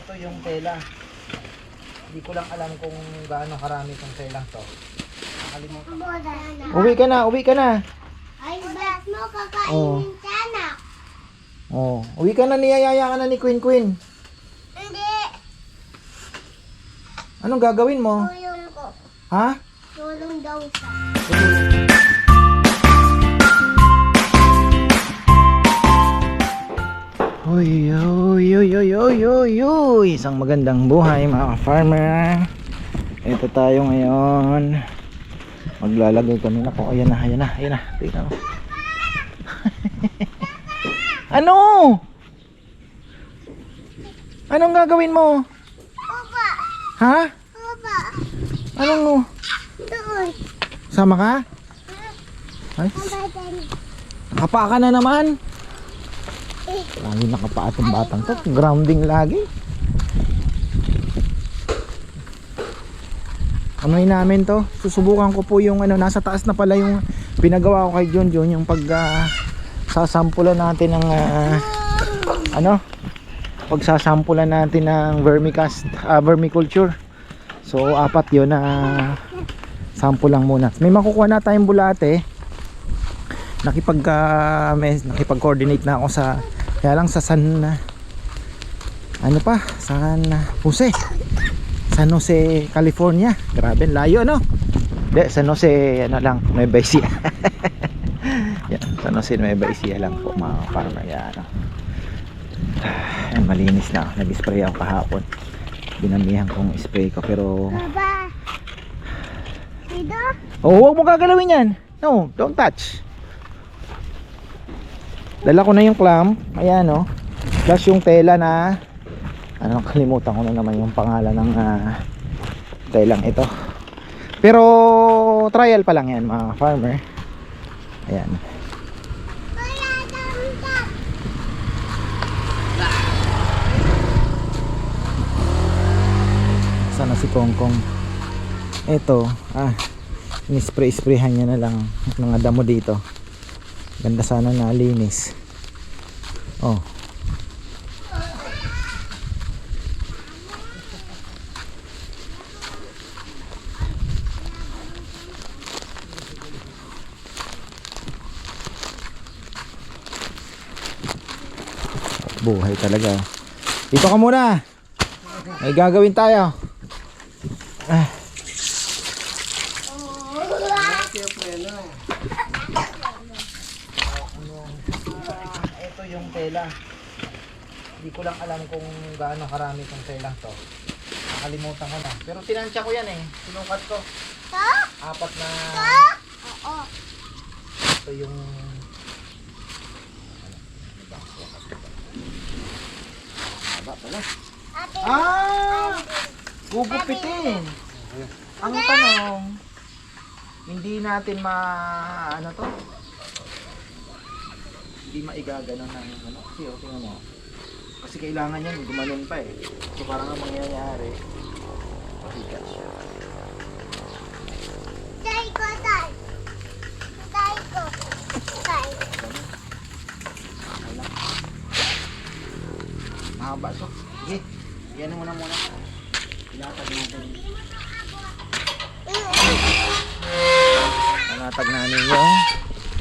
Ito yung tela. Hindi ko lang alam kung gaano karami itong telang to. Nakalimutan. Uwi ka na, uwi ka na. Ay, ba't mo kakainin sana? Oh, uwi ka na, niyayaya ka na ni Queen Queen. Hindi. Anong gagawin mo? Tulong ko. Ha? Tulong daw sa. Uy, uy, uy, uy, uy, uy, uy. Isang magandang buhay mga farmer. Ito tayo ngayon. Maglalagay kami na po. Ayan na, ayan na, ayan na. Tingnan mo. Ano? Anong gagawin mo? Opa. Ha? Opa. Anong mo? Doon. Sama ka? Ay, Kabadan. nakapa ka na naman. Lagi nakapa itong batang to. Grounding lagi. Anuhin namin to. Susubukan ko po yung ano, nasa taas na pala yung pinagawa ko kay John John, yung pag sasampulan natin ng ano, pagsasampulan natin ng vermiculture. So apat yun na sample lang muna. May makukuha na tayong bulate. Nakipag-coordinate na ako sa, kaya lang sa San Jose, California. Grabe, layo no? De, San Jose, ano lang, Nueva Ecija. Yan, San Jose, Nueva Ecija lang po mga farmer. Yan, no? Ay, malinis na. Nag-spray ako kahapon. Binamihan kong spray ko pero... Baba. Dito? Oh, huwag mo gagalawin yan. No, don't touch. Dala ko na yung clamp. Ayan, no? Plus yung tela na... Ano, kalimutan ko na naman yung pangalan ng telang ito. Pero trial pa lang yan mga farmer. Ayan. Wala damdam. Sana si Kongkong. Ito, in-spray-sprayhan niya na lang mga damo dito. Ganda sana na linis. Oh. Buhay talaga. Dito ka muna. May gagawin tayo. Ito yung tela. Hindi ko lang alam kung gaano karami itong telang to. Nakalimutan ko na. Pero tinansya ko yan eh. Sinukat ko. To? Apat na... Oo. Ito yung... Haba pala. Ate. Gugupitin. Ang tanong, hindi natin ano to? Hindi maigaganon ng ano. Kasi tingnan mo. Kasi kailangan yan, gumanon pa eh. So parang ang mangyayari, pahikat siya. Tay ko, tay. Tay ko. Tay. Mahaba to. Sige, yan muna. Ilatag natin. Ilatag natin yung...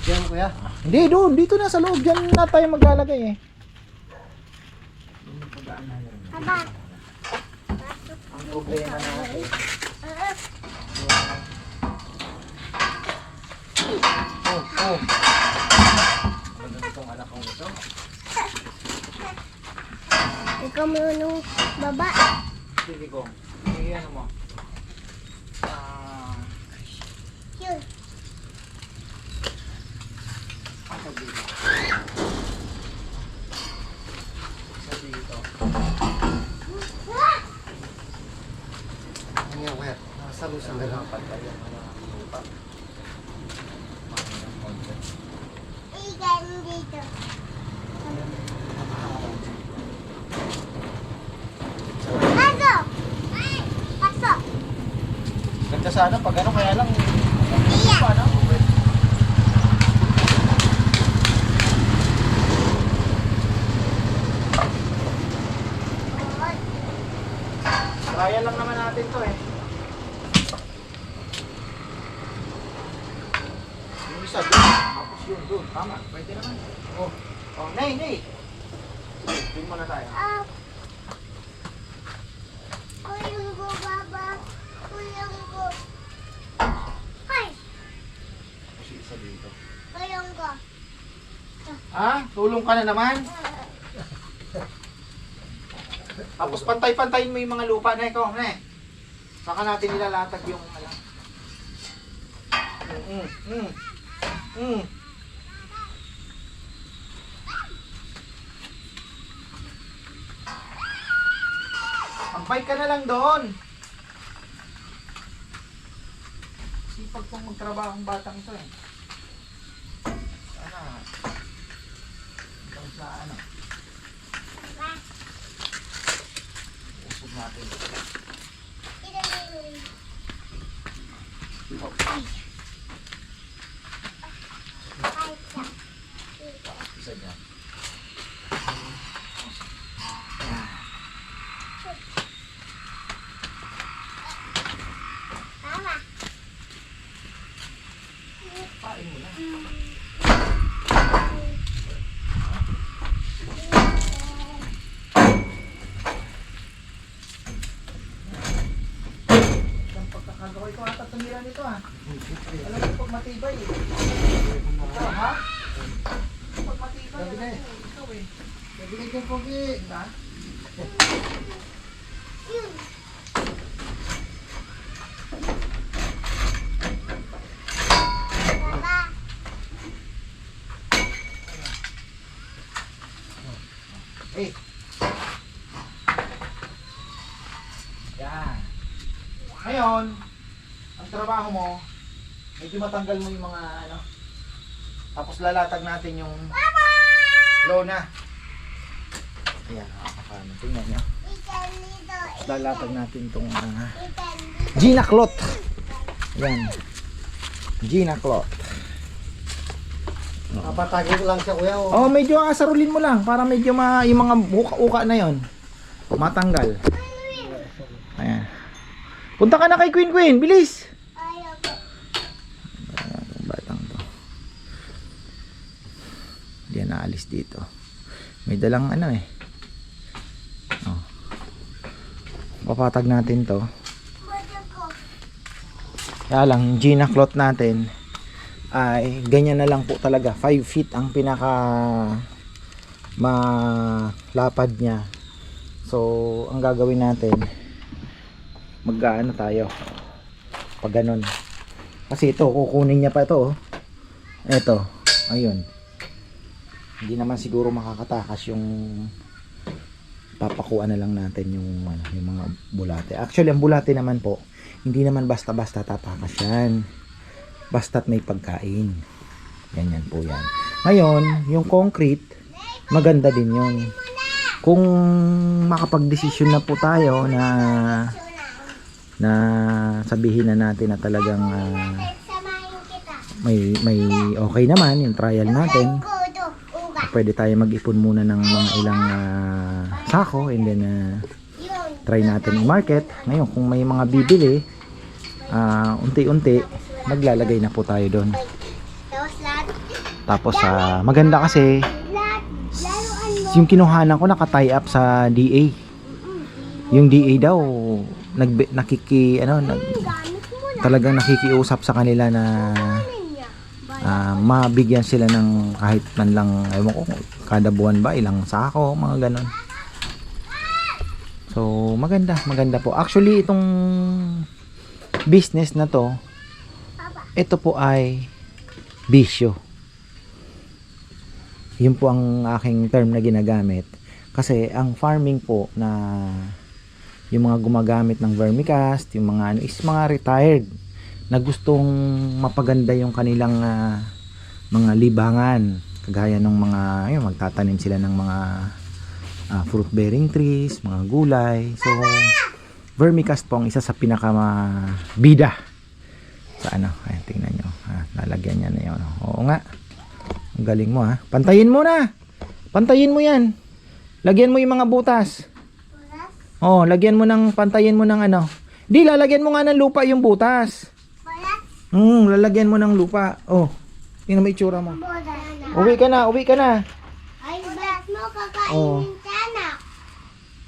Diyan kuya? Hindi, doon. Dito na sa loob. Diyan na tayo maglalagay eh. Aba. Ang problema natin. Oh. Maganda itong anak kong ito. Ikaw mo nung baba. Sige ko. Sige ano mo. Yun. Sa dito. Sa dito. Ano yan kuya? Nasa lusang na lang. Pantay yung mga lupa. Ikan dito. Pasok! Pasok! Ganda sana pag ano, kaya lang Iya. paano? Kaya lang naman natin to eh. Yung isa doon, tapos yun doon. Tama, pwede naman. Oh, oh, Nay. Doon muna tayo. Kuyang ko, Baba. Kuyang ko. Ay, Kasi isa dito. kuyang ko. Ha? Tulong ka na naman? Tapos pantay-pantayin mo yung mga lupa na ikaw, ne? Saka natin nilalatag yung ano. Ampay ka na lang doon. Sipag pong magtrabaho ang batang ito eh. Sana. Ikaw sa ano. Usog natin. Isa dyan. Mama. Pain mo na. Ang pagkakagawa ito ata tumira nito ah. Alam mo pag matibay eh. Ikaw ha? Pag matibay alam mo ikaw eh. Nabigay kang pogi. Ha? Yun. Baba. Eh. Yan. Ngayon, ang trabaho mo, medyo matanggal mo yung mga ano. Tapos lalatag natin yung lona. Ayan, nakakano. Tingnan nyo. Ikan dito. Tapos lalatag natin itong Ikan dito. Gina cloth. Ayan. Gina cloth. Napatagin ko lang siya kuya. Oh, medyo asarulin mo lang para medyo yung mga uka na yon matanggal. Ayan. Punta ka na kay Queen, bilis. Ayaw ko. Ang batang to. Hindi yan naalis dito. May dalang ano eh. Oh. Papatag natin to. Bata ko. Kaya lang, yung Gina cloth natin ay ganyan na lang po talaga. 5 feet ang pinaka malapad niya. So, ang gagawin natin, mag-ano tayo pag ganun. Kasi ito, kukunin niya pa ito. Oh. Ito, ayun. Hindi naman siguro makakatakas yung papakuan na lang natin yung, ano, yung mga bulate. Actually, ang bulate naman po, hindi naman basta-basta tatakas yan. Basta't may pagkain. Ganyan po yan. Ngayon, yung concrete, maganda din yun. Kung makapag-desisyon na po tayo na sabihin na natin na talagang Samahin kita. may okay naman yung trial natin, Kudo. Uga. pwede tayo mag-ipon muna ng mga ilang sako and then Yun. try natin i-market. Ngayon kung may mga bibili, unti-unti maglalagay na po tayo doon. Tapos lahat. Tapos maganda kasi Lahat. Laruan mo. yung kinuhanan ko naka-tie up sa DA. Yung DA daw Gamit mo lang. talagang nakikiusap sa kanila na Niya. mabigyan sila ng kahit man lang, ewan ko, kada buwan ba ilang sako, mga ganon. So maganda po. Actually itong business na to, ito po ay bisyo. Yun po ang aking term na ginagamit. Kasi ang farming po na yung mga gumagamit ng vermicast, yung mga ano, is mga retired na gustong mapaganda yung kanilang mga libangan. Kagaya ng mga, ayun, magtatanim sila ng mga fruit bearing trees, mga gulay. So, vermicast po ang isa sa pinakamabida sa ano. Ay, tingnan nyo. Lalagyan niya na yun. Oo nga. Ang galing mo ha. Pantayin mo na. Pantayin mo yan. Lagyan mo yung mga butas. Oh, lagyan mo ng, pantayin mo ng ano. Hindi, lalagyan mo nga ng lupa yung butas. Wala. Lalagyan mo ng lupa. Oh, tingnan mo itsura mo. Wala. Uwi ka na, uwi ka na. Ay, ba't mo Oh. kakainin sana?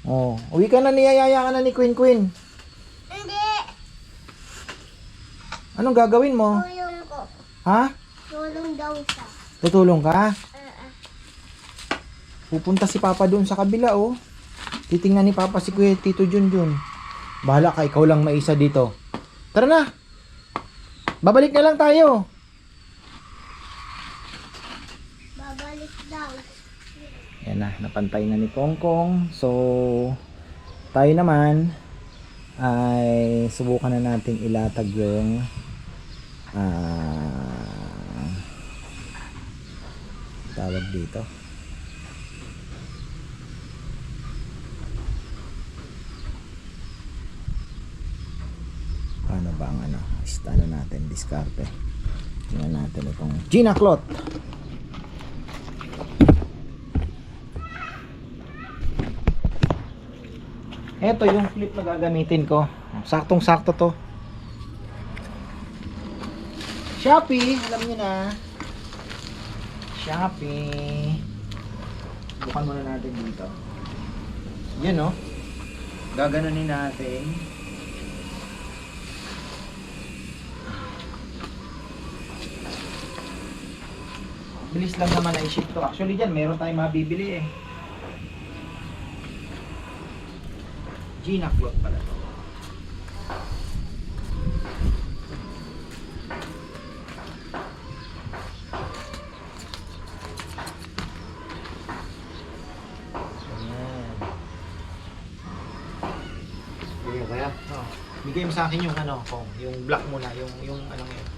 Oh, uwi ka na, niyayaya ka na ni Queen Queen. Hindi. Anong gagawin mo? Tulong ko. Ha? Tulong daw siya. Tutulong ka? Ah. Pupunta si Papa doon sa kabila, oh. Titingnan ni Papa si Kuya Tito Junjun. Bahala ka, ikaw lang maisa dito. Tara na. Babalik na lang tayo. Babalik daw. Yan na, napantay na ni Kongkong. So, tayo naman ay subukan na nating ilatag yung tawag dito. Paano ba ang ano? Ano natin, diskarte. Tingnan natin itong Gina Cloth. Ito yung clip na gagamitin ko. Saktong sakto to. Shopee, alam niyo na. Shopee. Bukan muna natin dito. Yan oh. Gaganunin natin. Bilis lang naman na i-ship to. Actually dyan, meron tayong mabibili eh. Gina Cloth pala to. Ayan. Bigyan kaya? Oh, bigay mo sa akin yung ano, Kong, yung black muna, yung ano ngayon.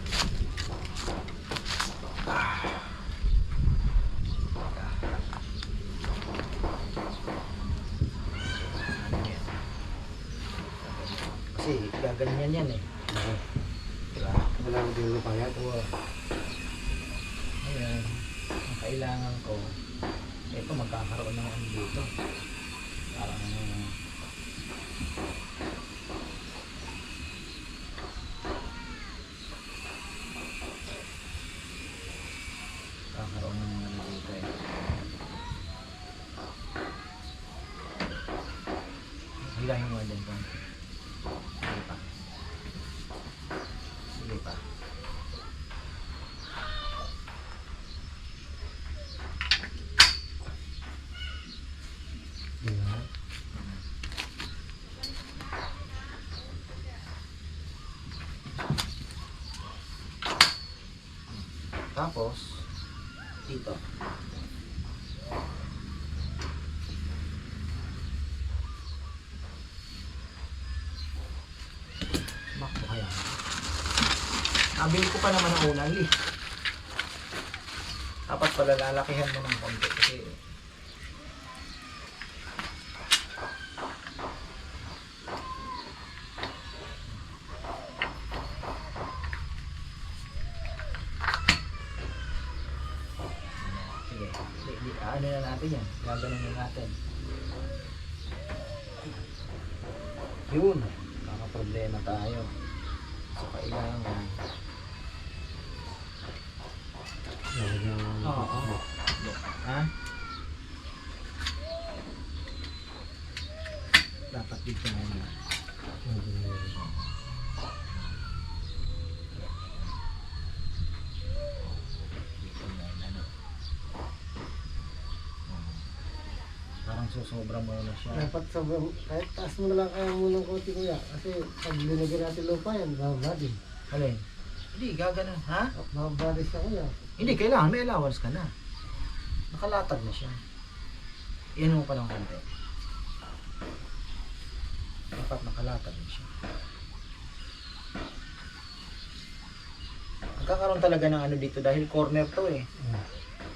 Kasi gaganyan yan eh. Diba? Wala na din yung kaya. Ayan. Ang kailangan ko, ito magkakaroon ng ano dito. Parang kakaroon ng ano dito eh. Hilahin mo dyan po. Sige pa. Sige pa. Diba? Tapos, dito. Bakit kaya? Nabili ko pa naman ang unang lift. Tapos pala lalakihan mo ng konti kasi sige, ano na natin yan? Gaganon na natin. Yun, kakaproblema tayo. So kailangan oo. Ha? Dapat dito muna. Dito muna, ano. Parang susobra muna siya. Dapat sobrang, kahit taas mo na lang kaya munang konti kuya. Kasi pag linagyan natin lupa yan, bababa din. Alin? Hindi, gaganon. Ha? Bababa din siya kuya. Hindi, kailangan may allowance ka na. Nakalatag na siya. Iyan mo pa ng konti. Dapat nakalatag na siya. Magkakaroon talaga ng ano dito dahil corner to eh.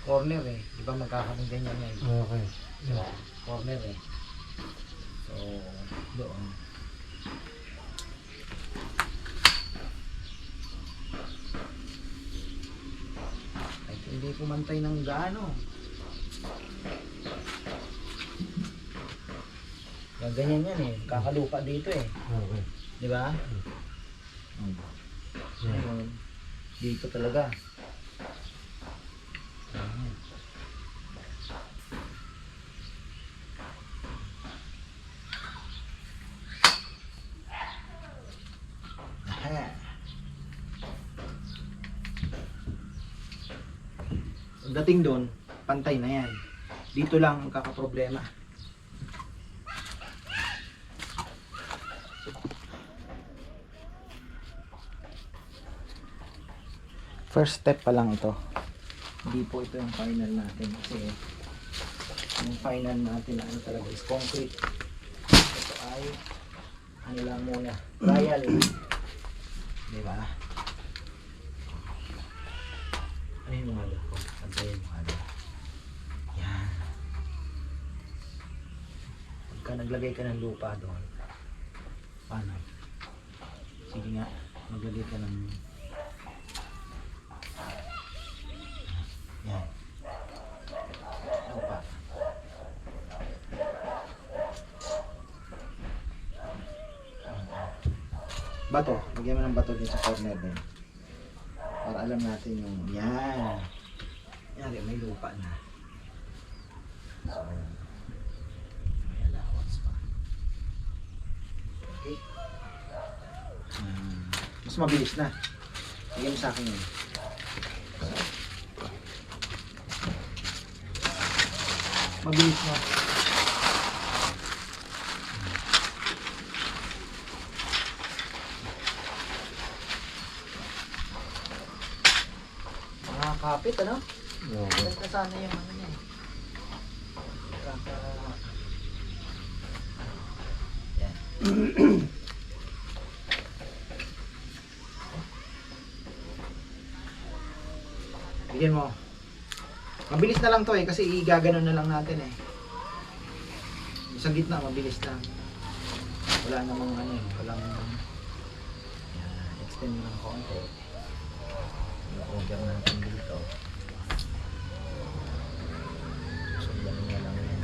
Corner eh. Di ba magkakaroon ganyan eh. Okay. Diba? Corner eh. So, doon. Ay, hindi pumantay ng gaano. Ganyan yan eh. Kakalupa dito eh. Okay. Di ba? Ayun. Dito talaga. Ayan. Aha. Pagdating doon, pantay na yan. Dito lang magkakaproblema. First step pa lang ito. Hindi po ito yung final natin kasi yung final natin na ano talaga is concrete. Ito ay ano lang muna, trial. Di ba? Ano yung mga ko? Antayin mo ano. Yan. Pagka naglagay ka ng lupa doon, paano? Sige nga, maglagay ka ng yan. Lupa. Bato. Lagyan mo ng bato din sa corner din. Para alam natin yung yan. Yan, may lupa na. So, may allowance pa. Okay. Mas mabilis na. Lagyan mo sa akin yun. Mabilis na. Mga kapit, ano? Okay. Basta sana yung ano niya eh. Yan. Bigyan mo. Mabilis na lang to eh kasi igaganon na lang natin eh. Sa gitna mabilis lang. Wala namang ano eh, walang yan, extend mo ng konti. I-order natin dito. Sundan niya lang yan.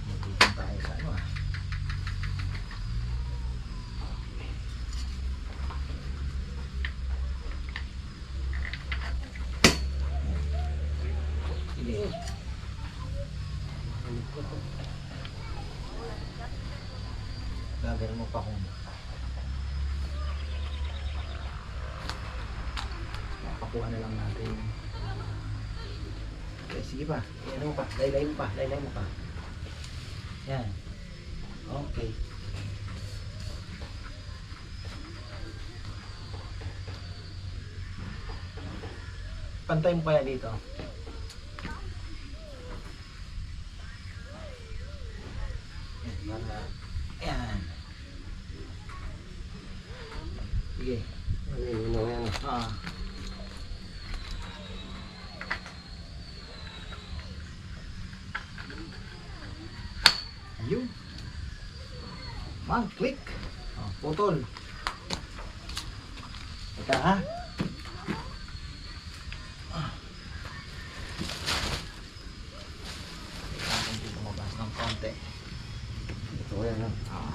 Magiging tayo sa ano ah. Sige. Gagawin mo pa kung pakuha na lang natin. Okay, sige pa. Ano mo pa? Laylay mo pa. Laylay mo pa. Yan. Okay. Pantay mo kaya dito. Yan, para... Ayan. Sige. Ano yan? Ah. Ayun. Click. Oh, putol. Ika ha. Kailangan dito mabas ng konti. Ito yan ha. Ah.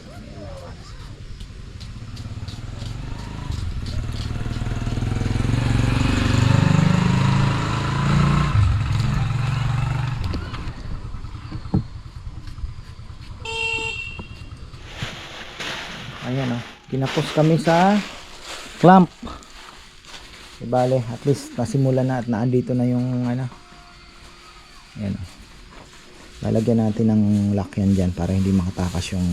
May allowance. Ayan o, kinapos kami sa clamp. Ibale, at least nasimulan na at naandito na yung ano. Ayan o. Lalagyan natin ng lock yan dyan para hindi makatakas yung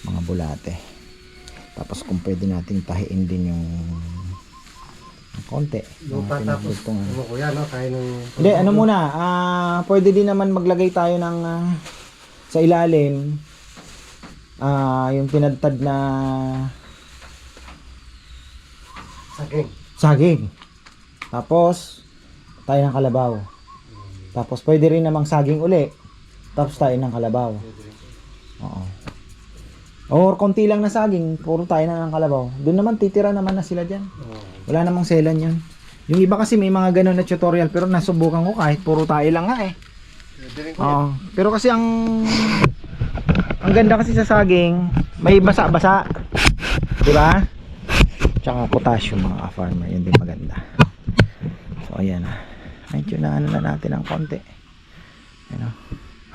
mga bulate. Tapos kung pwede natin tahiin din yung konti. Lupa tapos ano kuya no? Kaya nung... Hindi, ano muna, pwede din naman maglagay tayo ng sa ilalim yung pinadtad na Saging. saging. Tapos tayo ng kalabaw. Tapos pwede rin namang saging uli. Tapos tayo ng kalabaw. Oo. Or konti lang na saging, puro tayo na ng kalabaw. Doon naman titira naman na sila diyan. Wala namang selan 'yun. Yung iba kasi may mga ganun na tutorial pero nasubukan ko kahit puro tayo lang nga eh. Oo. Pero kasi ang ganda kasi sa saging, may basa-basa. 'Di ba? Tsaka potassium mga farmer, yun din maganda. So ayan na. Medyo na ano na natin ng konti. Ano?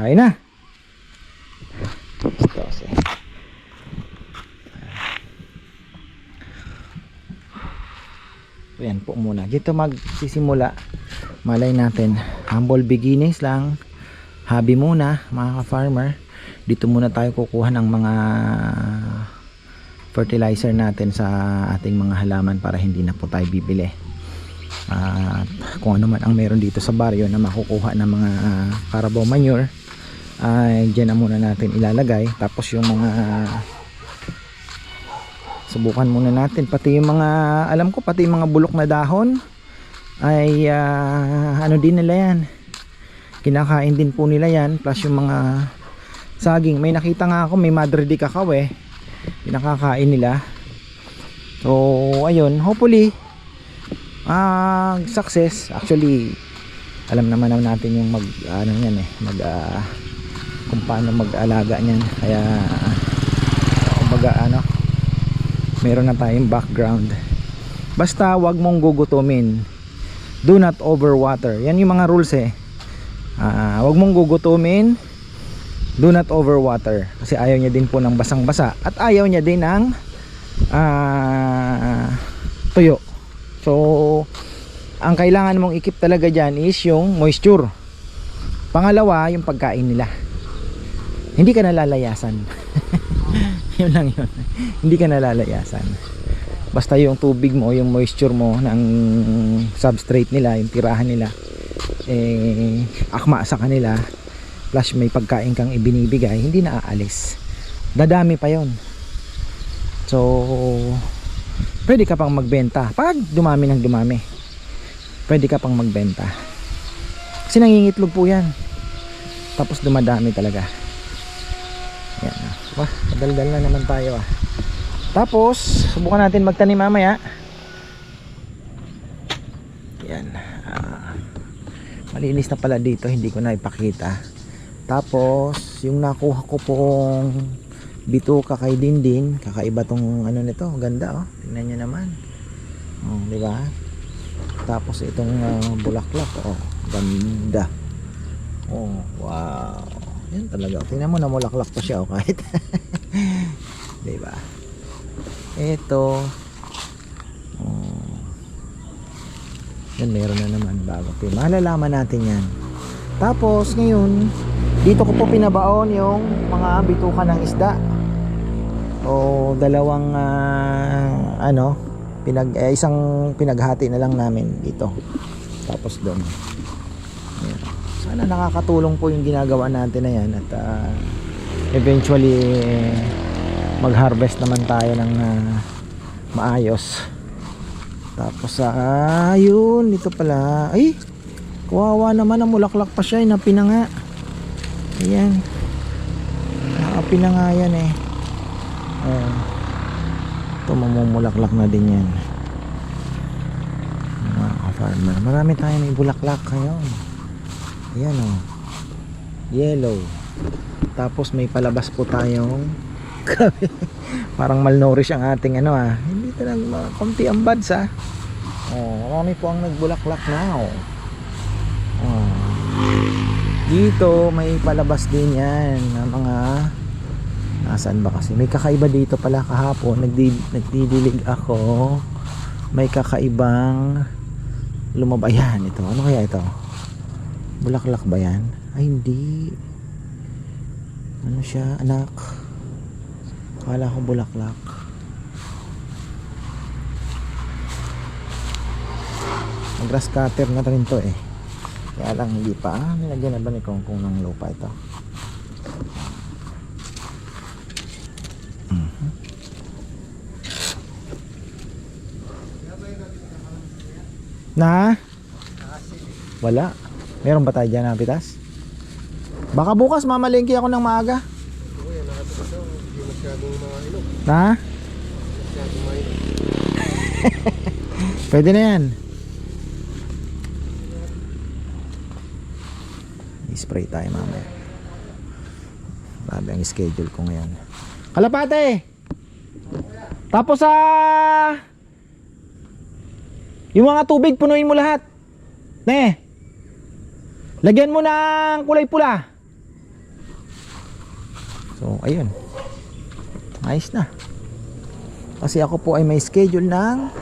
Kaya na. Kasi ayan po muna. Dito magsisimula. Malay natin. Humble beginnings lang. Hobby muna mga ka-farmer. Dito muna tayo kukuha ng mga fertilizer natin sa ating mga halaman para hindi na po tayo bibili. At kung ano man ang meron dito sa baryo na makukuha ng mga carabao manure ay dyan na muna natin ilalagay. Tapos yung mga subukan muna natin pati yung mga alam ko pati yung mga bulok na dahon ay ano din nila yan, kinakain din po nila yan, plus yung mga saging. May nakita nga ako may madre de cacao eh, pinakakain nila. So ayun, hopefully success. Actually alam naman natin yung mag ano yan eh, mag kung paano mag-alaga niyan, kaya kumbaga ano, meron na tayong background. Basta wag mong gugutumin, do not overwater. Yan yung mga rules eh. Wag mong gugutumin, do not overwater, kasi ayaw niya din po ng basang-basa at ayaw niya din ng tuyo. So ang kailangan mong ikip talaga dyan is yung moisture. Pangalawa, yung pagkain nila. Hindi ka nalalayasan. Yun lang yun. Hindi ka nalalayasan. Basta yung tubig mo, yung moisture mo ng substrate nila, yung tirahan nila, akma sa kanila, plus may pagkain kang ibinibigay, hindi na aalis. Dadami pa yon. So pwede ka pang magbenta. Pag dumami ng dumami, pwede ka pang magbenta. Kasi nangingitlog po yan. Tapos dumadami talaga. Yan. Wah, madaldal na naman tayo ah. Tapos subukan natin magtanim mamaya. Yan. Malinis na pala dito, hindi ko na ipakita. Tapos yung nakuha ko pong bituka kay Dindin, kakaiba tong ano nito, ganda oh. Tingnan niyo naman. Oh, di ba? Tapos itong bulaklak, oh, ganda. Oh, wow. Yan talaga. Tingnan mo, namulaklak pa siya oh, kahit. Di ba? Ito. Oh. Yan, meron na naman bago. Malalaman natin yan. Tapos ngayon, dito ko po pinabaon yung mga bituka ng isda. O dalawang ano, isang pinaghati na lang namin dito. Tapos doon. Ayan. Sana nakakatulong po yung ginagawa natin na yan at eventually mag-harvest naman tayo ng maayos. Tapos ayun, dito pala. Ay, kawawa naman, namulaklak pa siya, napinanga. Ayan. Nakapinanga yan eh. Ito mamumulaklak na din yan. Mga ka-farmer, marami tayong may bulaklak ngayon. Ayan o, yellow. Tapos may palabas po tayong parang malnourished ang ating ano ah. Hindi talaga, konti ang buds ah. Marami po ang nagbulaklak na oh. Dito may palabas din yan na mga, nasaan ba kasi, may kakaiba dito pala kahapon. Nagdidilig ako, may kakaibang lumabayan ito. Ano kaya ito? Bulaklak ba yan? Ay hindi. Ano siya anak? Akala ko bulaklak. Grass cutter na rin to eh. Kaya lang hindi pa. Nilagyan na ba ni Kongkong ng lupa ito? Na? Wala. Meron ba tayo dyan na pitas? Baka bukas mamalengke ako ng maaga. Kuya, nakapit daw. Hindi masyadong mainom. Na? Masyadong mainom. Pwede na yan. I-spray tayo mamaya. Grabe ang schedule ko ngayon. Kalapate! Tapos yung mga tubig punuin mo lahat. Ne. Lagyan mo ng kulay pula. So ayun. Ayos na. Kasi ako po ay may schedule ng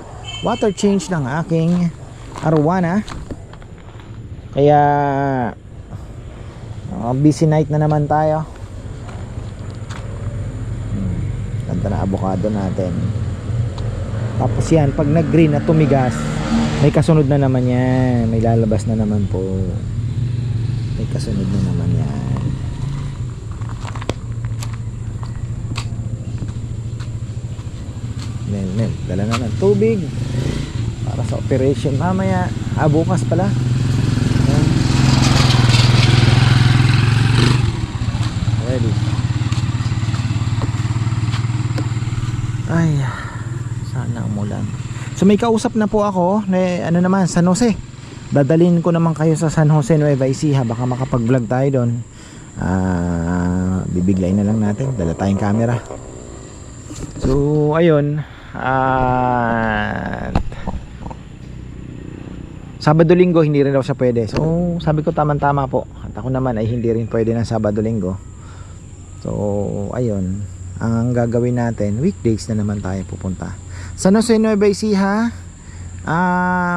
water change ng aking arwana. Kaya busy night na naman tayo. Ganda na avocado natin. Tapos yan, pag nag green at tumigas, may kasunod na naman yan. May lalabas na naman po. May kasunod na naman yan. Nel, dala na ng tubig para sa operation mamaya. Bukas pala. Ayan. Ready. Ay, sana umulan. So may kausap na po ako, ano naman, San Jose. Dadalhin ko naman kayo sa San Jose, Nueva Ecija. Baka makapag-vlog tayo doon. Bibiglayin na lang natin. Dala tayong camera. So ayun. Sabado-linggo hindi rin daw siya pwede. So sabi ko tamang-tama po. At ako naman ay hindi rin pwede ng Sabado-linggo. So ayun. Ang gagawin natin, weekdays na naman tayo pupunta. San Jose, Nueva Ecija.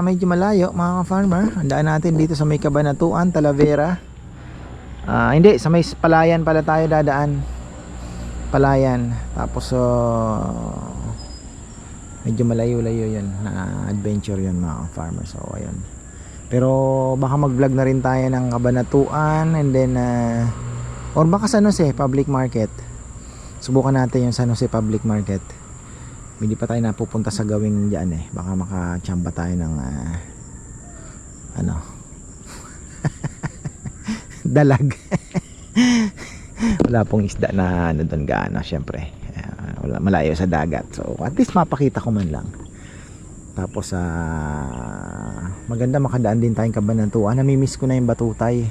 Medyo malayo mga farmer. Andaan natin dito sa may Cabanatuan, Talavera. Hindi, sa may Palayan pala tayo dadaan. Palayan. Tapos medyo malayo-layo yun na adventure yun mga farmer. So ayun. Pero baka mag-vlog na rin tayo ng Cabanatuan and then or baka San Jose Public Market. Subukan natin yung San Jose Public Market. Hindi pa tayo napupunta sa gawing diyan eh. Baka makachamba tayo ng dalag. Wala pong isda na doon gaano syempre. Wala, malayo sa dagat. So at least mapakita ko man lang. Tapos maganda makadaan din tayong Cabanatuan. Namimiss ko na yung Batutay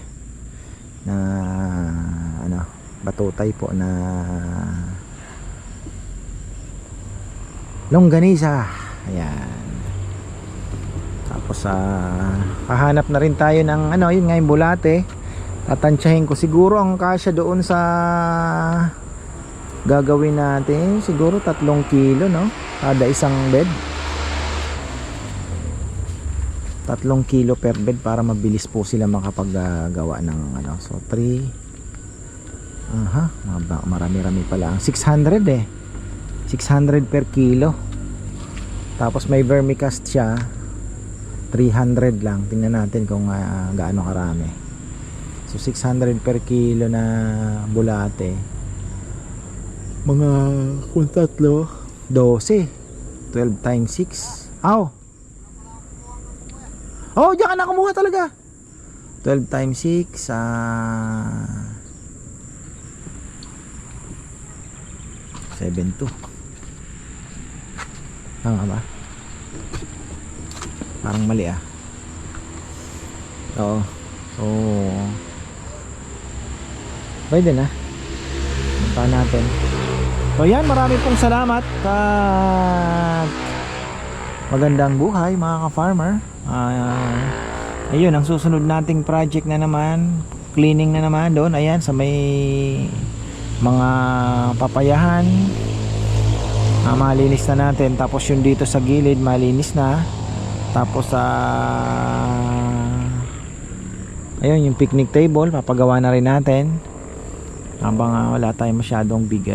na Batutay po na longganisa. Ayan. Tapos hahanap na rin tayo ng yun nga yung bulate. Tatansyahin ko siguro ang kasya doon sa gagawin natin. Siguro 3 kilo no? Kada isang bed. 3 kilo per bed para mabilis po sila makapaggawa ng so 3 marami-rami pala. 600 eh. 600 per kilo. Tapos may vermicast siya. 300 lang. Tingnan natin kung gaano karami. So 600 per kilo na bulate. Mga kung 3, 12. 12 times 6. Oh, diyan ka na kumuha talaga. 12 times 6 7.2. Tama ba? Parang mali Oo. So pwede na. Punta natin. So yan, marami pong salamat at magandang buhay mga ka-farmer. Ayun, ang susunod nating project na naman, cleaning na naman doon. Ayan, sa may mga papayahan, malinis na natin. Tapos yung dito sa gilid malinis na. Tapos ayun, yung picnic table papagawa na rin natin habang wala tayong masyadong big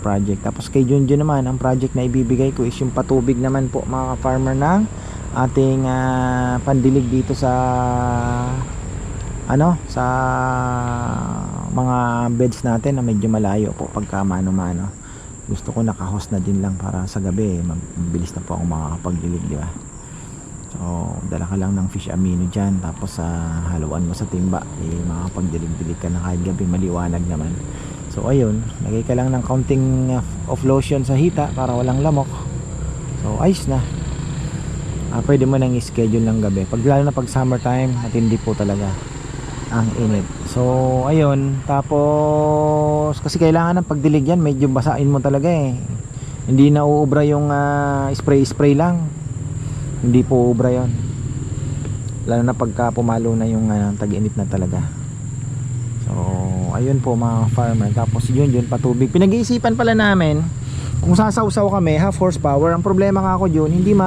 project. Tapos kay Junjun naman, ang project na ibibigay ko is yung patubig naman po mga farmer ng ating pandilig dito sa sa mga beds natin na medyo malayo po pagka mano-mano. Gusto ko naka-host na din lang para sa gabi mabilis na po ako makakapagdilig, di ba? So dala ka lang ng fish amino dyan, tapos haluan mo sa timba, makakapagdilig-dilig ka na kahit gabi, maliwanag naman. So ayun, lagay ka lang ng counting of lotion sa hita para walang lamok. So ayos na. Pwede mo nang i-schedule ng gabi, lalo na pag summertime, matindi po talaga ang init. So ayun, tapos kasi kailangan ng pagdilig yan, medyo basain mo talaga hindi na uubra yung spray lang, hindi po uubra yon, lalo na pagka pumalo na yung tag-init na talaga. So ayun po mga farmer. Tapos yun patubig, pinag-iisipan pala namin kung sasawsaw kami half horsepower. Ang problema nga ako yun, hindi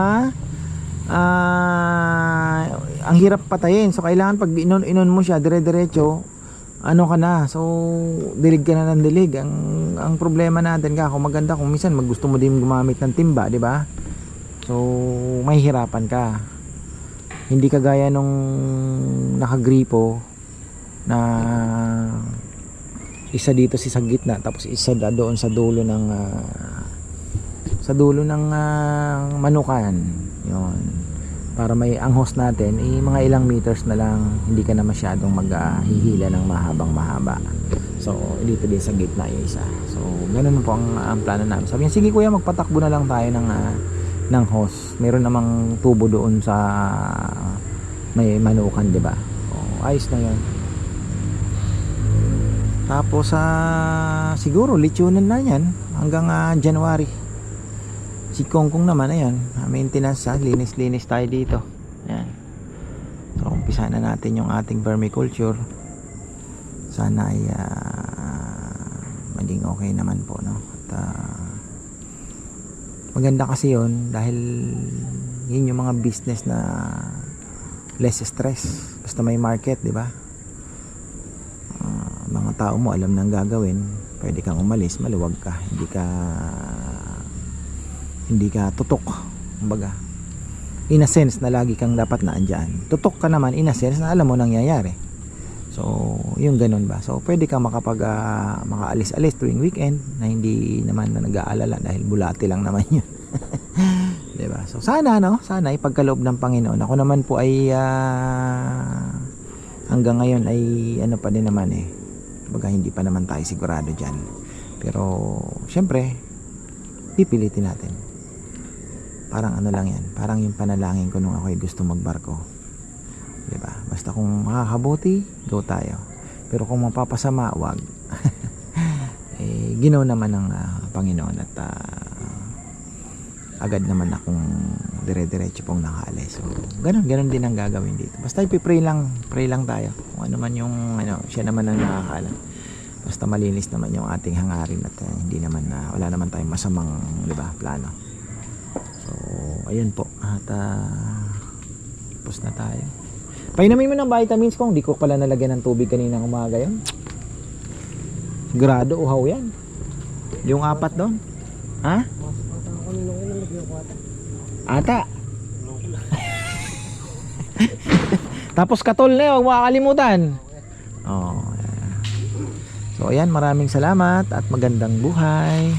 ang hirap patayin. So kailangan pag inon mo siya dire-diretso, ano ka na, so dilig ka na ng dilig. Ang problema natin kung maganda kung minsan gusto mo din gumamit ng timba, di ba? So mahihirapan ka, hindi kagaya nung nakagripo na isa dito sa gitna, tapos isa doon sa dulo ng manukan. Yun, para may anghos natin mga ilang meters na lang, hindi ka na masyadong maghihila ng mahaba. So dito din sa gitna yung isa. So ganun po ang plano namin. Sabi niya, sige kuya, magpatakbo na lang tayo ng hose. Meron namang tubo doon sa may manukan, di ba? So ayos na yun. Tapos siguro lechonan na yan hanggang January. Si Kongkong naman, ayan, maintenance, linis tayo dito. Ayan. So umpisa na natin yung ating vermiculture. Sana ay maging okay naman po, no? At maganda kasi yun dahil yun yung mga business na less stress, basta may market, di ba? Mga tao mo alam nang gagawin, pwede kang umalis, maluwag ka, hindi ka tutok, kumbaga in a sense na lagi kang dapat na andyan. Tutok ka naman in a sense na alam mo nangyayari. So yung ganun ba, so pwede kang makaalis-alis tuwing weekend na hindi naman na nag-aalala dahil bulati lang naman yun. Diba? So sana ipagkaloob ng Panginoon. Ako naman po ay hanggang ngayon ay pa din naman kumbaga hindi pa naman tayo sigurado dyan, pero syempre pipilitin natin. Parang lang yan, parang yung panalangin ko nung ako'y gusto magbarko, diba? Basta kung makakabuti, go tayo, pero kung mapapasama, wag. Ginaw naman ng Panginoon at agad naman akong dire-diretso pong nakaalis. So ganun din ang gagawin dito. Basta ipipray lang tayo kung ano man yung siya naman ang nakakaalam. Basta malinis naman yung ating hangarin at hindi naman wala naman tayong masamang, diba, plano. So ayun po, at tapos na tayo. Painamin mo ng vitamins ko, hindi ko pala nalagyan ng tubig kaninang umaga yun. Sigurado uhaw yan yung 4 doon, ha? Ata. Tapos katol na, huwag makakalimutan. So ayan, maraming salamat at magandang buhay.